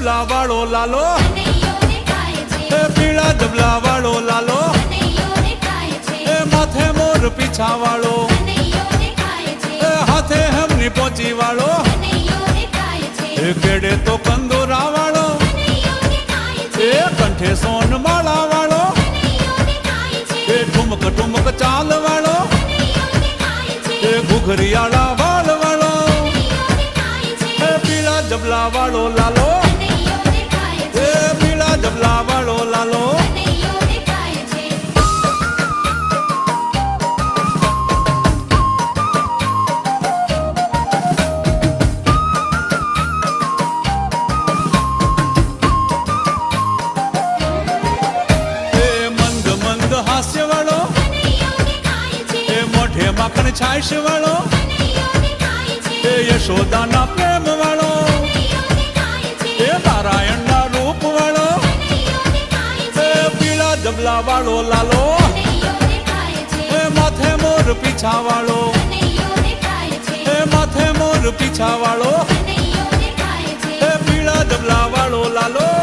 જબલા વાળો લાલો એ પીળા જબલા વાળો લાલો એ માથે મોર પીછા વાળો એ હાથે હમની પહોંચી વાળો એ કેડે તો કંદોરા વાળો એ કંઠે સોન માળા વાળો એ ઠુમક ઠુમક ચાલ વાળો એ ઘુઘરિયાળા વાળ વાળો એ પીળા જબલા વાળો લાલો એ પીળા જબલા વાળો લાલો હાસ્ય વાળો એ મોઢે માખણ છાશ વાળો એ યશોદાના પ્રેમ વાળો એ નારાયણના રૂપ વાળો એ પીળા જબલા વાળો લાલો એ માથે મોર પીછા વાળો એ માથે મોર પીછા વાળો એ પીળા જબલા વાળો લાલો